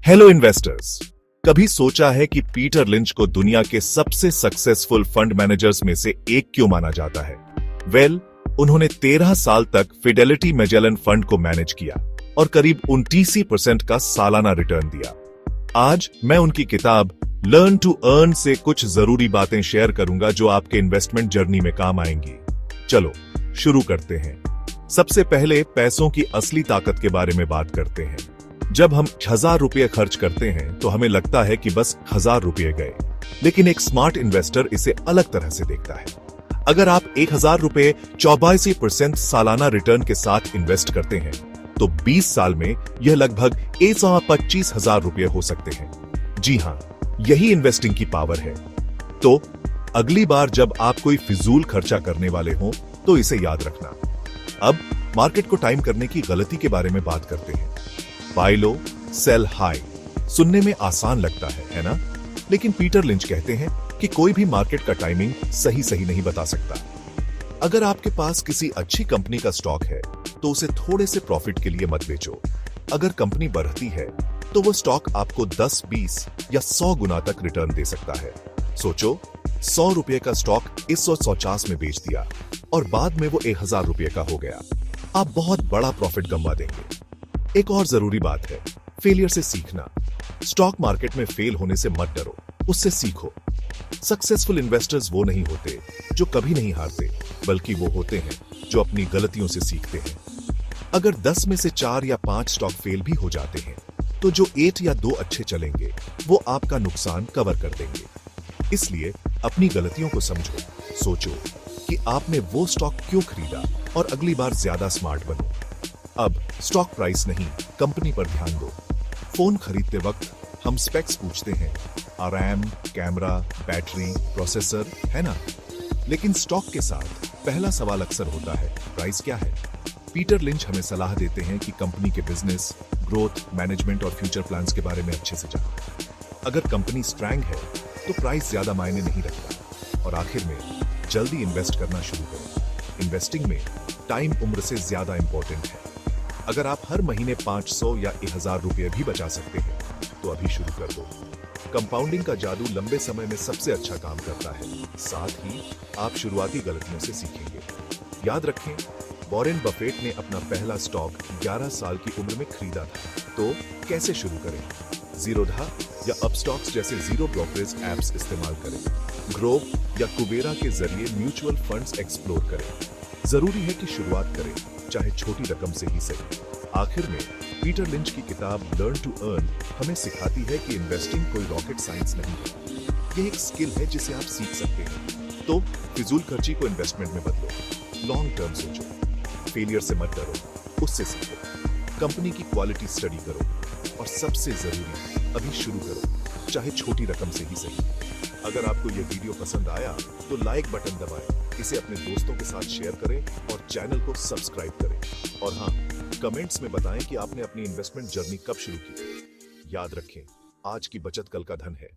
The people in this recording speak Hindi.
हेलो इन्वेस्टर्स, कभी सोचा है कि पीटर लिंच को दुनिया के सबसे सक्सेसफुल फंड मैनेजर्स में से एक क्यों माना जाता है? उन्होंने 13 साल तक फिडेलिटी मैजेलन फंड को मैनेज किया और करीब 29% का सालाना रिटर्न दिया। आज मैं उनकी किताब लर्न टू अर्न से कुछ जरूरी बातें शेयर करूंगा जो आपके इन्वेस्टमेंट जर्नी में काम आएंगी। चलो शुरू करते हैं। सबसे पहले पैसों की असली ताकत के बारे में बात करते हैं। जब हम 1000 रुपये खर्च करते हैं तो हमें लगता है कि बस 1000 रुपये गए, लेकिन एक स्मार्ट इन्वेस्टर इसे अलग तरह से देखता है। अगर आप 1000 रुपये 84% सालाना रिटर्न के साथ इन्वेस्ट करते हैं तो 20 साल में यह लगभग 1,25,000 रुपये हो सकते हैं। जी हां, यही इन्वेस्टिंग की पावर है। तो अगली बार जब आप कोई फिजूल खर्चा करने वाले हो तो इसे याद रखना। अब मार्केट को टाइम करने की गलती के बारे में बात करते हैं। बाय लो, सेल हाई सुनने में आसान लगता है ना? लेकिन पीटर लिंच कहते हैं कि कोई भी मार्केट का टाइमिंग सही नहीं बता सकता। अगर आपके पास किसी अच्छी कंपनी का स्टॉक है तो उसे थोड़े से प्रॉफिट के लिए मत बेचो। अगर कंपनी बढ़ती है तो वो स्टॉक आपको 10, 20 या 100 गुना तक रिटर्न दे सकता है। सोचो, 100 रुपये का स्टॉक 150 में बेच दिया और बाद में वो 1000 रुपये का हो गया। आप बहुत बड़ा प्रॉफिट गंवा देंगे। एक और जरूरी बात है, फेलियर से सीखना। स्टॉक मार्केट में फेल होने से मत डरो, उससे सीखो। सक्सेसफुल इन्वेस्टर्स वो नहीं होते जो कभी नहीं हारते, बल्कि वो होते हैं जो अपनी गलतियों से सीखते हैं। अगर 10 में से 4 या 5 स्टॉक फेल भी हो जाते हैं तो जो 1 या 2 अच्छे चलेंगे वो आपका नुकसान कवर कर देंगे। इसलिए अपनी गलतियों को समझो, सोचो कि आपने वो स्टॉक क्यों खरीदा और अगली बार ज्यादा स्मार्ट बनो। अब स्टॉक प्राइस नहीं, कंपनी पर ध्यान दो। फोन खरीदते वक्त हम स्पेक्स पूछते हैं, रैम, कैमरा, बैटरी, प्रोसेसर, है ना? लेकिन स्टॉक के साथ पहला सवाल अक्सर होता है, प्राइस क्या है? पीटर लिंच हमें सलाह देते हैं कि कंपनी के बिजनेस, ग्रोथ, मैनेजमेंट और फ्यूचर प्लान्स के बारे में अच्छे से जानो। अगर कंपनी स्ट्रांग है तो प्राइस ज्यादा मायने नहीं रखता। और आखिर में जल्दी इन्वेस्ट करना शुरू करो। इन्वेस्टिंग में टाइम उम्र से ज्यादा इंपॉर्टेंट है। अगर आप हर महीने 500 या 1000 रुपये भी बचा सकते हैं तो अभी शुरू कर दो। कंपाउंडिंग का जादू लंबे समय में सबसे अच्छा काम करता है। साथ ही आप शुरुआती गलतियों से सीखेंगे। याद रखें, वॉरेन बफेट ने अपना पहला स्टॉक 11 साल की उम्र में खरीदा था। तो कैसे शुरू करें? जीरोधा या अपस्टॉक्स जैसे जीरो ब्रोकरेज एप्स इस्तेमाल करें। ग्रोव या कुबेरा के जरिए म्यूचुअल फंड्स एक्सप्लोर करें। जरूरी है कि शुरुआत करें, चाहे छोटी रकम से ही सही। आखिर में पीटर लिंच की किताब लर्न टू अर्न हमें सिखाती है कि इन्वेस्टिंग कोई रॉकेट साइंस नहीं है। ये एक स्किल है जिसे आप सीख सकते हैं। तो फिजूल खर्ची को इन्वेस्टमेंट में बदलो। लॉन्ग टर्म सोचो, फेलियर से मत डरो, उससे सीखो। कंपनी की क्वालिटी स्टडी करो और सबसे जरूरी, अभी शुरू करो, चाहे छोटी रकम से ही सही। अगर आपको यह वीडियो पसंद आया तो लाइक बटन दबाएं, इसे अपने दोस्तों के साथ शेयर करें और चैनल को सब्सक्राइब करें। और हाँ, कमेंट्स में बताएं कि आपने अपनी इन्वेस्टमेंट जर्नी कब शुरू की। याद रखें, आज की बचत कल का धन है।